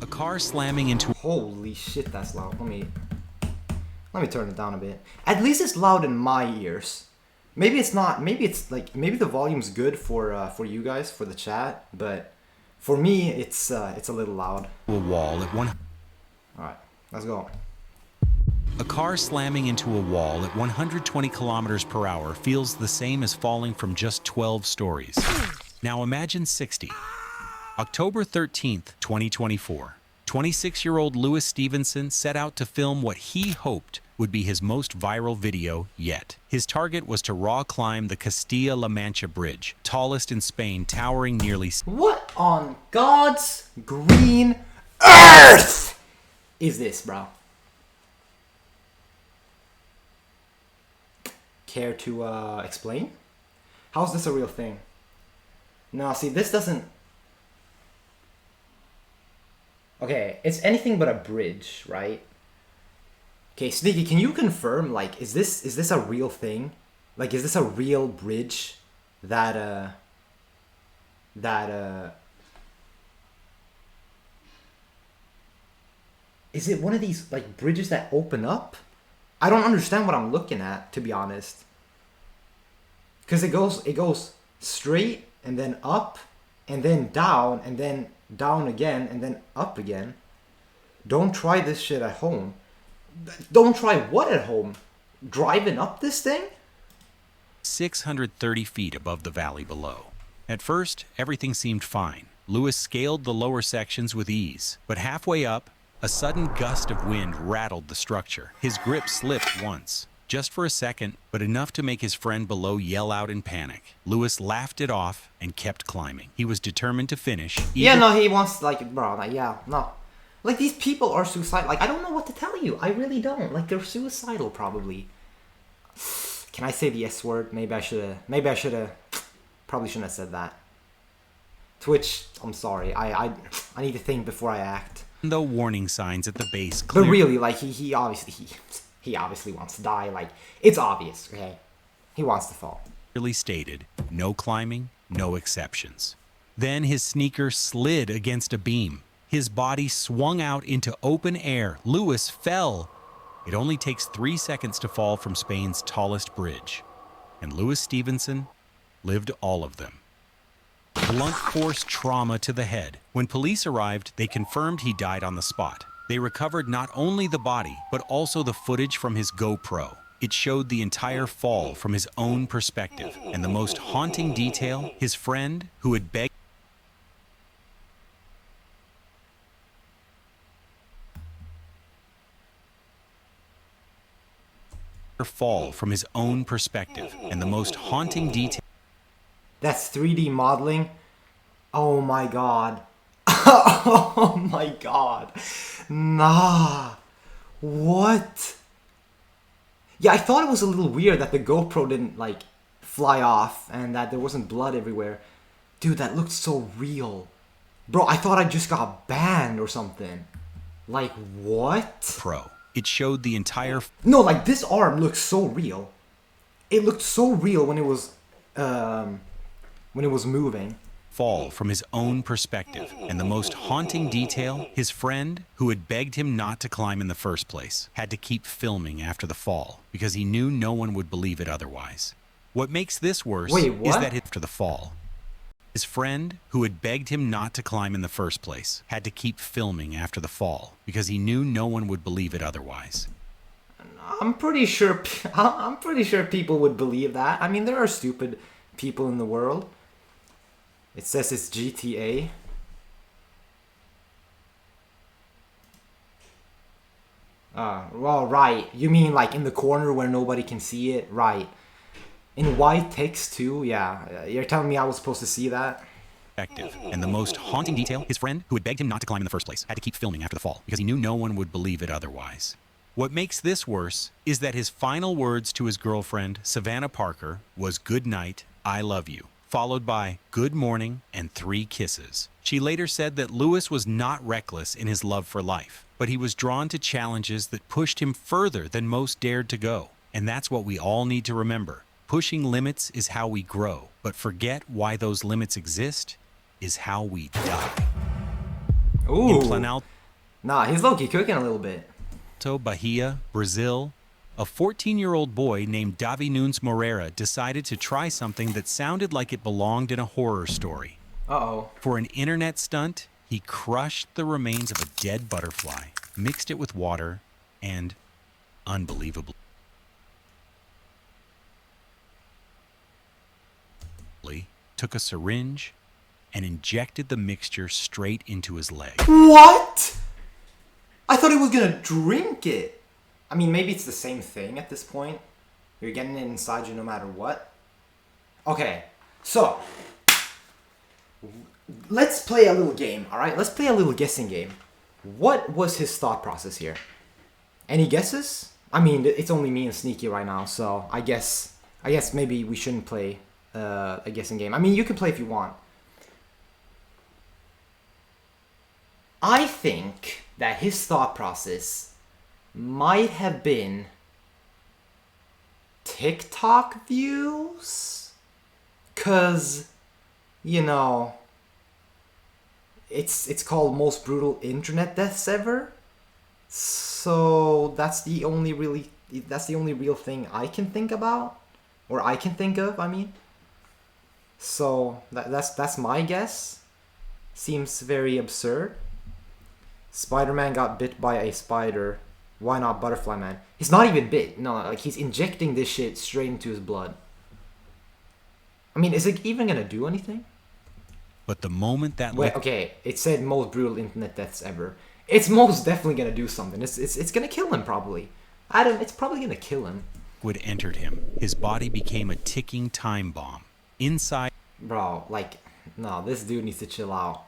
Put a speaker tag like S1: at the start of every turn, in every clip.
S1: A car slamming into...
S2: Holy shit, that's loud. Let me turn it down a bit. At least it's loud in my ears. Maybe it's not. Maybe it's like, maybe the volume's good for you guys, for the chat, but for me it's a little loud.
S1: A wall at one...
S2: All right, let's go.
S1: A car slamming into a wall at 120 kilometers per hour feels the same as falling from just 12 stories. Now imagine 60. October 13th, 2024. 26-year-old Lewis Stevenson set out to film what he hoped would be his most viral video yet. His target was to raw climb the Castilla-La Mancha Bridge, tallest in Spain, towering nearly...
S2: What on God's green earth is this, bro? Care to explain? How's this a real thing? No, see, this doesn't... Okay, it's anything but a bridge, right? Okay, Sneaky, can you confirm, like, is this a real thing? Like, is this a real bridge that is it one of these, like, bridges that open up? I don't understand what I'm looking at, to be honest. Because it goes straight and then up and then down and then down again and then up again. Don't try this shit at home. Don't try what at home? Driving up this thing?
S1: 630 feet above the valley below. At first, everything seemed fine. Lewis scaled the lower sections with ease, but halfway up, a sudden gust of wind rattled the structure. His grip slipped once, just for a second, but enough to make his friend below yell out in panic. Lewis laughed it off and kept climbing. He was determined to finish.
S2: Yeah, no, he wants, like, bro, like, yeah, no. Like, these people are suicidal. Like, I don't know what to tell you. I really don't. Like, they're suicidal, probably. Can I say the S word? Maybe I should have, probably shouldn't have said that. Twitch, I'm sorry. I need to think before I act.
S1: Though warning signs at the base
S2: But really, like, he obviously wants to die. Like, it's obvious, okay? He wants to fall.
S1: clearly stated, no climbing, no exceptions. Then his sneaker slid against a beam. His body swung out into open air. Lewis fell. It only takes 3 seconds to fall from Spain's tallest bridge. And Lewis Stevenson lived all of them. Blunt force trauma to the head. When police arrived, they confirmed he died on the spot. They recovered not only the body, but also the footage from his GoPro. It showed the entire fall from his own perspective. And the most haunting detail, his friend, who had begged fall from his own perspective. And the most haunting detail.
S2: That's 3D modeling. Oh my god. Oh my god. Nah. What? Yeah, I thought it was a little weird that the GoPro didn't, like, fly off and that there wasn't blood everywhere. Dude, that looked so real. Bro, I thought I just got banned or something. Like, what?
S1: Pro. It showed the entire...
S2: No, like, this arm looks so real. It looked so real when it was moving.
S1: Fall from his own perspective. And the most haunting detail, his friend, who had begged him not to climb in the first place, had to keep filming after the fall because he knew no one would believe it otherwise. What makes this worse is that after the fall, his friend, who had begged him not to climb in the first place, had to keep filming after the fall because he knew no one would believe it otherwise.
S2: I'm pretty sure people would believe that. I mean, there are stupid people in the world. It says it's GTA. Well, right. You mean like in the corner where nobody can see it? Right. In white text too? Yeah. You're telling me I was supposed to see that?
S1: And the most haunting detail, his friend, who had begged him not to climb in the first place, had to keep filming after the fall because he knew no one would believe it otherwise. What makes this worse is that his final words to his girlfriend, Savannah Parker, was "Good night, I love you," followed by "Good morning" and 3 kisses. She later said that Lewis was not reckless in his love for life, but he was drawn to challenges that pushed him further than most dared to go. And that's what we all need to remember. Pushing limits is how we grow, but forget why those limits exist is how we die.
S2: Ooh.
S1: In Planalto,
S2: Nah, he's low-key cooking a little bit.
S1: Bahia, Brazil, a 14-year-old boy named Davi Nunes Moreira decided to try something that sounded like it belonged in a horror story.
S2: Uh-oh.
S1: For an internet stunt, he crushed the remains of a dead butterfly, mixed it with water, and, unbelievably, took a syringe and injected the mixture straight into his leg.
S2: What? I thought he was gonna drink it. I mean, maybe it's the same thing at this point. You're getting it inside you no matter what. Okay, so let's play a little game, alright? Let's play a little guessing game. What was his thought process here? Any guesses? I mean, it's only me and Sneaky right now, so I guess maybe we shouldn't play a guessing game. I mean, you can play if you want. I think that his thought process might have been TikTok views, cause you know it's called most brutal internet deaths ever. So that's the only real thing I can think about, or I can think of. I mean, so that's my guess. Seems very absurd. Spider-Man got bit by a spider. Why not Butterfly Man? He's not even bit. No, like he's injecting this shit straight into his blood. I mean, is it even gonna do anything?
S1: But the moment that
S2: Wait, okay, it said most brutal internet deaths ever. It's most definitely gonna do something. It's gonna kill him probably. It's probably gonna kill him.
S1: liquid entered him, his body became a ticking time bomb. Inside,
S2: Bro, like, no, this dude needs to chill out.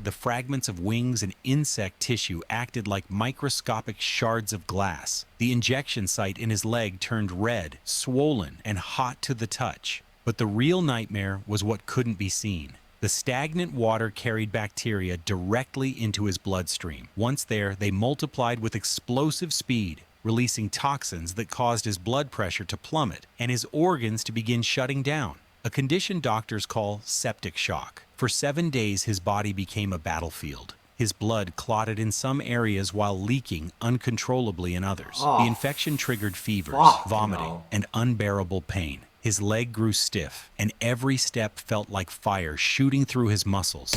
S1: the fragments of wings and insect tissue acted like microscopic shards of glass. The injection site in his leg turned red, swollen, and hot to the touch. But the real nightmare was what couldn't be seen. The stagnant water carried bacteria directly into his bloodstream. Once there, they multiplied with explosive speed, releasing toxins that caused his blood pressure to plummet and his organs to begin shutting down, a condition doctors call septic shock. For 7 days, his body became a battlefield. His blood clotted in some areas while leaking uncontrollably in others. The infection triggered fevers, vomiting, and unbearable pain. His leg grew stiff, and every step felt like fire shooting through his muscles.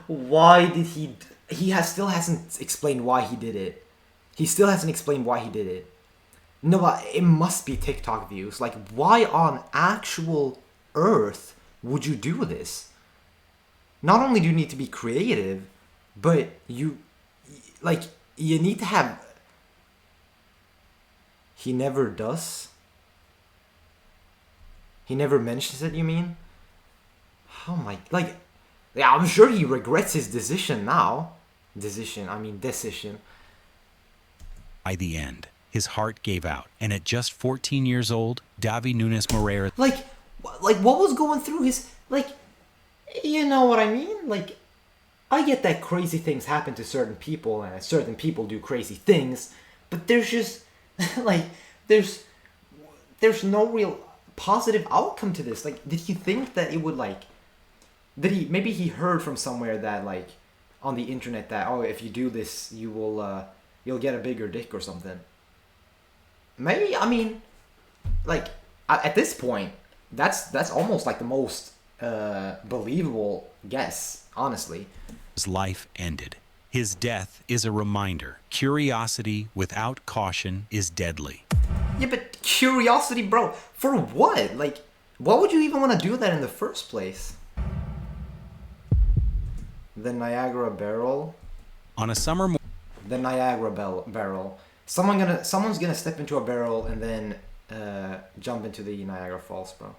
S2: Why did he... still hasn't explained why he did it. He still hasn't explained why he did it. No, but it must be TikTok views. Like, why on actual earth would you do this? Not only do you need to be creative, but you need to have... He never does? He never mentions it, you mean? Oh my... Like, yeah, I'm sure he regrets his decision now. Decision.
S1: By the end, his heart gave out, and at just 14 years old, Davi Nunes Moreira...
S2: Like, what was going through his... Like, you know what I mean? Like, I get that crazy things happen to certain people, and certain people do crazy things, but there's just... like, there's no real positive outcome to this. Like, did he think that it would, like... Maybe he heard from somewhere that, like, on the internet that, oh, if you do this, you will, you'll get a bigger dick or something. Maybe, I mean, like, at this point, that's almost like the most believable guess, honestly.
S1: His life ended. His death is a reminder. Curiosity without caution is deadly.
S2: Yeah, but curiosity, bro, for what? Like, why would you even want to do that in the first place? The Niagara Barrel.
S1: On a summer morning,
S2: The Niagara Barrel. Someone's gonna step into a barrel and then jump into the Niagara Falls, bro.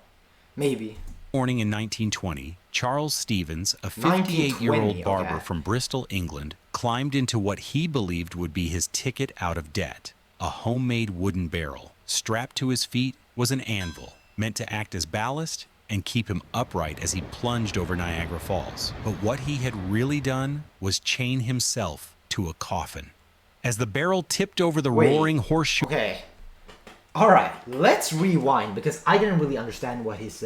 S2: Maybe.
S1: in 1920, Charles Stevens, a 58-year-old
S2: 1920,
S1: barber
S2: okay.
S1: from Bristol, England, climbed into what he believed would be his ticket out of debt, a homemade wooden barrel. Strapped to his feet was an anvil, meant to act as ballast and keep him upright as he plunged over Niagara Falls. But what he had really done was chain himself to a coffin. As the barrel tipped over the roaring horseshoe...
S2: Okay. Alright, let's rewind, because I didn't really understand what his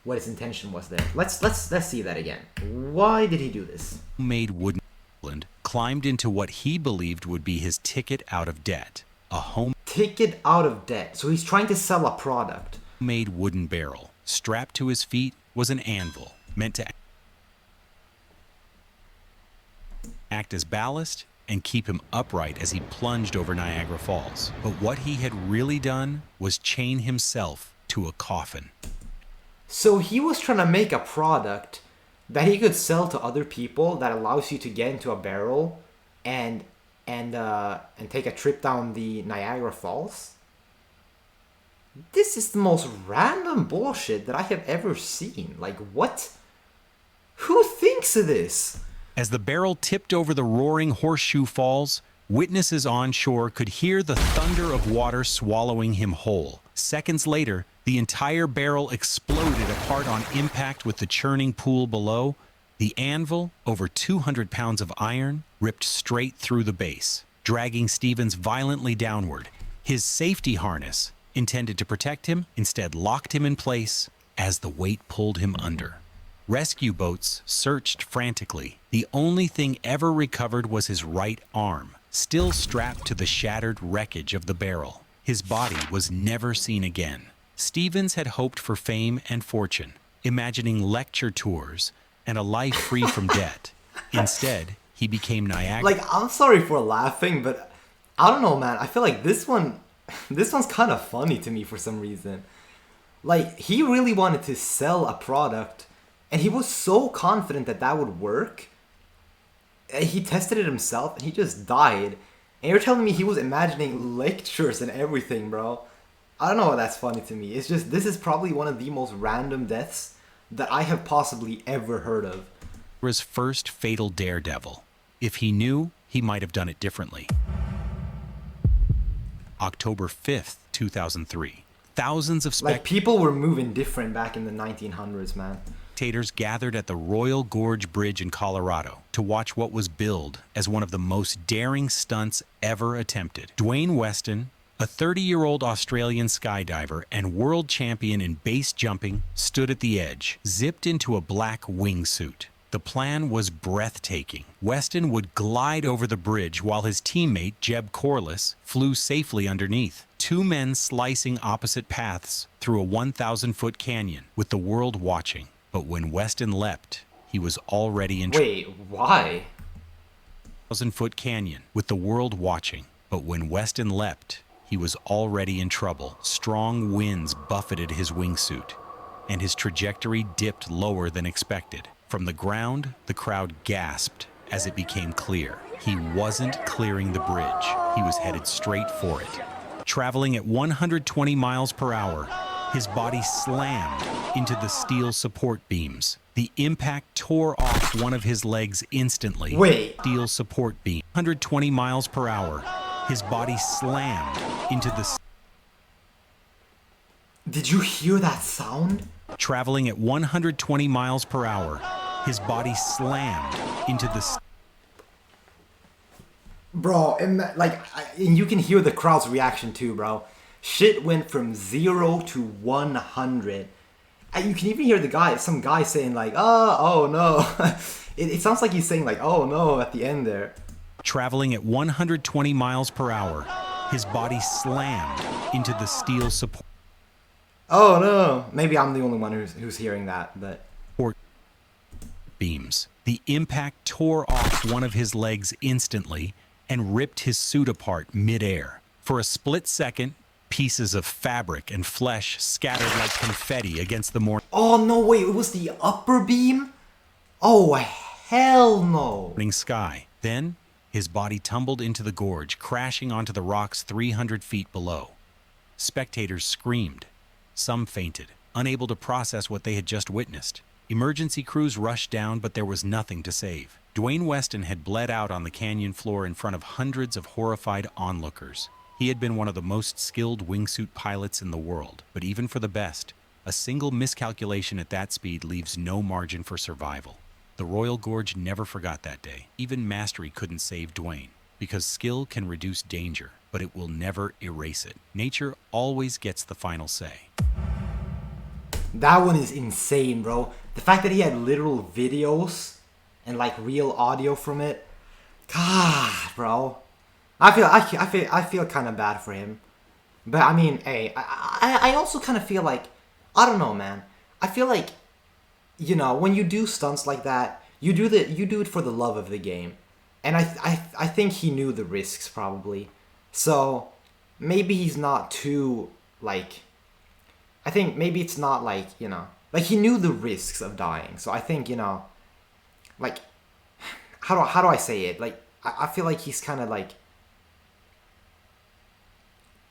S2: what his intention was there. Let's see that again. Why did he do this?
S1: Homemade wooden island climbed into what he believed would be his ticket out of debt. A
S2: Ticket out of debt. So he's trying to sell a product.
S1: homemade wooden barrel. Strapped to his feet was an anvil, meant to act as ballast and keep him upright as he plunged over Niagara Falls. But what he had really done was chain himself to a coffin.
S2: So he was trying to make a product that he could sell to other people that allows you to get into a barrel and take a trip down the Niagara Falls. This is the most random bullshit that I have ever seen. Like, what? Who thinks of this?
S1: As the barrel tipped over the roaring Horseshoe Falls, witnesses on shore could hear the thunder of water swallowing him whole. Seconds later, the entire barrel exploded apart on impact with the churning pool below. The anvil, over 200 pounds of iron, ripped straight through the base, dragging Stevens violently downward. His safety harness, intended to protect him, instead locked him in place as the weight pulled him under. Rescue boats searched frantically. The only thing ever recovered was his right arm, still strapped to the shattered wreckage of the barrel. His body was never seen again. Stevens had hoped for fame and fortune, imagining lecture tours and a life free from debt. Instead, he became Niagara.
S2: Like, I'm sorry for laughing, but I don't know, man. I feel like this one's kind of funny to me for some reason. Like, he really wanted to sell a product, and he was so confident that that would work. He tested it himself, and he just died. And you're telling me he was imagining lectures and everything, bro. I don't know why that's funny to me. It's just, this is probably one of the most random deaths that I have possibly ever heard of.
S1: His first fatal daredevil. If he knew, he might have done it differently. October 5th, 2003. Thousands of
S2: Like, people were moving different back in the 1900s, man.
S1: spectators gathered at the Royal Gorge Bridge in Colorado to watch what was billed as one of the most daring stunts ever attempted. Dwayne Weston, a 30-year-old Australian skydiver and world champion in base jumping, stood at the edge, zipped into a black wingsuit. The plan was breathtaking. Weston would glide over the bridge while his teammate, Jeb Corliss, flew safely underneath. Two men slicing opposite paths through a 1,000-foot canyon, with the world watching. But when Weston leapt, he was already in
S2: Wait, why?
S1: 1,000-foot canyon, with the world watching. But when Weston leapt, he was already in trouble. Strong winds buffeted his wingsuit, and his trajectory dipped lower than expected. From the ground, the crowd gasped as it became clear. He wasn't clearing the bridge. He was headed straight for it. Traveling at 120 miles per hour, his body slammed into the steel support beams. The impact tore off one of his legs instantly.
S2: Wait.
S1: Steel support beam. 120 miles per hour, his body slammed into the...
S2: Did you hear that sound?
S1: Traveling at 120 miles per hour, his body slammed into the...
S2: Bro, and you can hear the crowd's reaction too, bro. Shit went from 0 to 100. And you can even hear some guy saying like, oh no. it sounds like he's saying like, oh no, at the end there.
S1: Traveling at 120 miles per hour, his body slammed into the steel support
S2: Oh no. Maybe I'm the only one who's hearing that, but...
S1: beams. The impact tore off one of his legs instantly and ripped his suit apart mid-air. For a split second, pieces of fabric and flesh scattered like confetti against the
S2: Oh no, wait, it was the upper beam? Oh, hell no.
S1: morning sky. Then, his body tumbled into the gorge, crashing onto the rocks 300 feet below. Spectators screamed. Some fainted, unable to process what they had just witnessed. Emergency crews rushed down, but there was nothing to save. Dwayne Weston had bled out on the canyon floor in front of hundreds of horrified onlookers. He had been one of the most skilled wingsuit pilots in the world, but even for the best, a single miscalculation at that speed leaves no margin for survival. The Royal Gorge never forgot that day. Even mastery couldn't save Dwayne, because skill can reduce danger, but it will never erase it. Nature always gets the final say.
S2: That one is insane, bro. The fact that he had literal videos and like real audio from it. God, bro. I feel kind of bad for him. But I mean, hey, I also kind of feel like, I don't know, man. I feel like, you know, when you do stunts like that, you do it for the love of the game, and I think he knew the risks probably, so maybe he's not too like. I think maybe it's not like, you know, like he knew the risks of dying, so I think, you know, like how do I say it? Like I feel like he's kind of like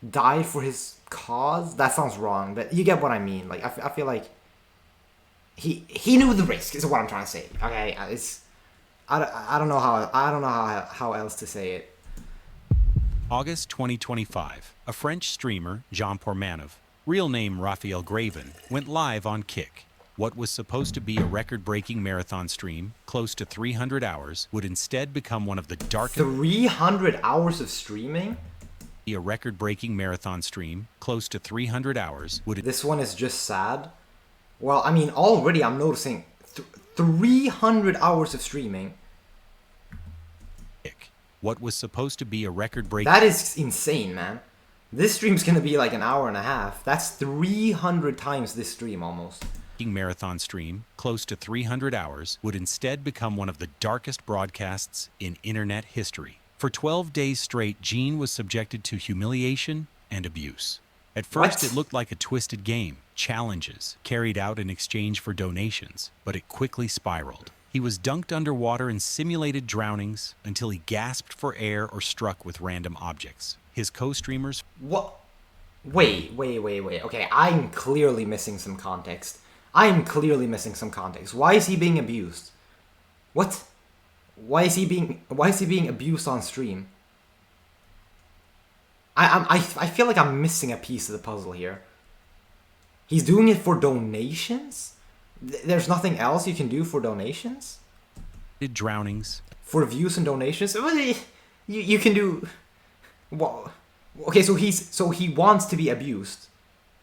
S2: died for his cause. That sounds wrong, but you get what I mean. Like I feel like he knew the risk is what I'm trying to say. Okay, it's I don't know how else to say it.
S1: August 2025, a French streamer, Jean Pormanov, real name Raphael Graven, went live on Kick. What was supposed to be a record-breaking marathon stream, close to 300 hours, would instead become one of the darkest...
S2: 300 hours of streaming?
S1: A record-breaking marathon stream, close to 300 hours, would...
S2: This one is just sad. Well, I mean, already I'm noticing 300 hours of streaming.
S1: What was supposed to be a record-breaking...
S2: That is insane, man. This stream's gonna be like an hour and a half. That's 300 times this stream, almost.
S1: Marathon stream, close to 300 hours, would instead become one of the darkest broadcasts in internet history. For 12 days straight, Gene was subjected to humiliation and abuse. At first, it looked like a twisted game, challenges carried out in exchange for donations, but it quickly spiraled. He was dunked underwater in simulated drownings until he gasped for air or struck with random objects. His co-streamers...
S2: What? Wait. Okay, I'm clearly missing some context. Why is he being abused? What? Why is he being abused on stream? I feel like I'm missing a piece of the puzzle here. He's doing it for donations? There's nothing else you can do for donations?
S1: Drownings.
S2: For views and donations? You can do... Well, okay, so he wants to be abused,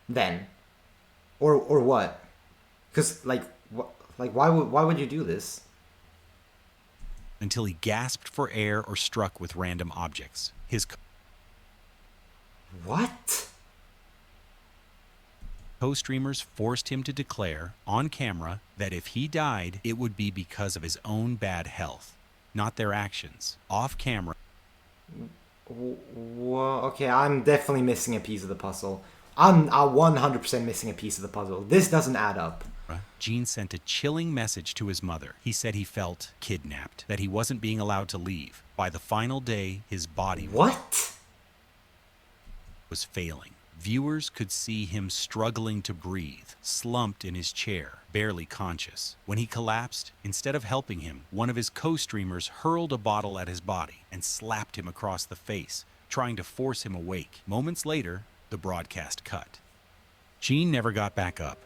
S2: then, or what? Because why would you do this?
S1: Until he gasped for air or struck with random objects. His
S2: what?
S1: Co-streamers forced him to declare on camera that if he died, it would be because of his own bad health, not their actions. Off camera.
S2: Okay, I'm definitely missing a piece of the puzzle. I'm 100% missing a piece of the puzzle. This doesn't add up.
S1: Gene sent a chilling message to his mother. He said he felt kidnapped, that he wasn't being allowed to leave. By the final day, his body was failing. Viewers could see him struggling to breathe, slumped in his chair, barely conscious. When he collapsed, instead of helping him, one of his co-streamers hurled a bottle at his body and slapped him across the face, trying to force him awake. Moments later, the broadcast cut. Gene never got back up.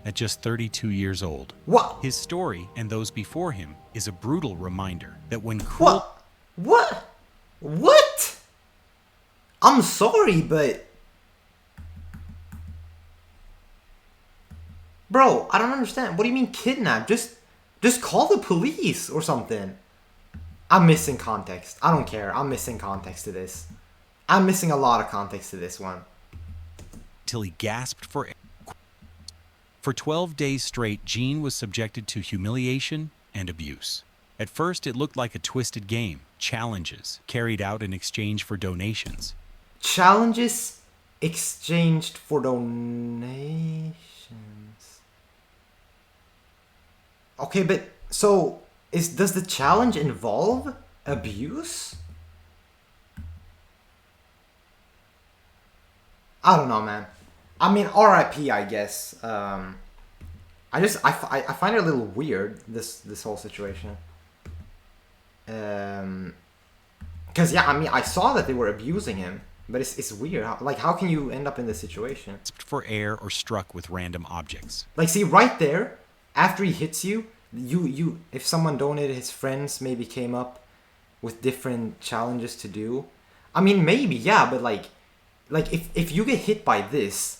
S1: At just 32 years old.
S2: What?
S1: His story, and those before him, is a brutal reminder that when cruel...
S2: What? I'm sorry, but... Bro, I don't understand. What do you mean kidnap? Just call the police or something. I'm missing context. I don't care. I'm missing context to this. I'm missing a lot of context to this one.
S1: Till he gasped for air. For 12 days straight, Gene was subjected to humiliation and abuse. At first, it looked like a twisted game, challenges carried out in exchange for donations.
S2: Challenges exchanged for donations. Okay, but so does the challenge involve abuse? I don't know, man. I mean, RIP, I guess. I find it a little weird, this whole situation. Because yeah, I mean, I saw that they were abusing him, but it's weird. How can you end up in this situation?
S1: For air or struck with random objects.
S2: Like, see, right there, after he hits you, if someone donated, his friends maybe came up with different challenges to do. I mean, maybe, yeah, but like if you get hit by this,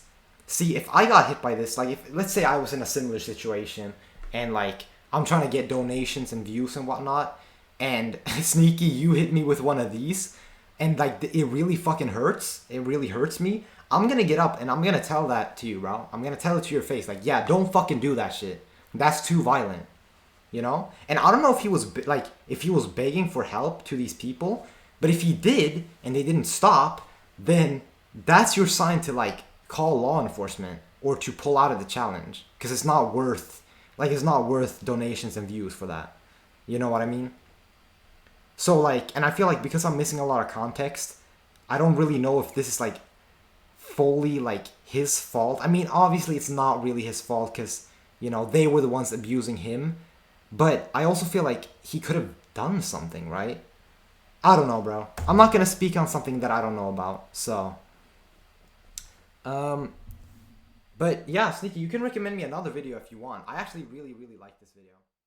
S2: See, if I got hit by this, like, if let's say I was in a similar situation and like I'm trying to get donations and views and whatnot, and Sneaky, you hit me with one of these, and like it really fucking hurts. It really hurts me. I'm gonna get up and I'm gonna tell that to you, bro. I'm gonna tell it to your face, like, yeah, don't fucking do that shit. That's too violent, you know. And I don't know if he was like, if he was begging for help to these people, but if he did and they didn't stop, then that's your sign to like call law enforcement or to pull out of the challenge, because it's not worth, like, it's not worth donations and views for that. You know what I mean? So like, and I feel like because I'm missing a lot of context, I don't really know if this is like fully like his fault. I mean, obviously it's not really his fault because, you know, they were the ones abusing him, but I also feel like he could have done something, right? I don't know, bro. I'm not gonna speak on something that I don't know about. So but yeah, Sneaky, you can recommend me another video if you want. I actually really, really like this video.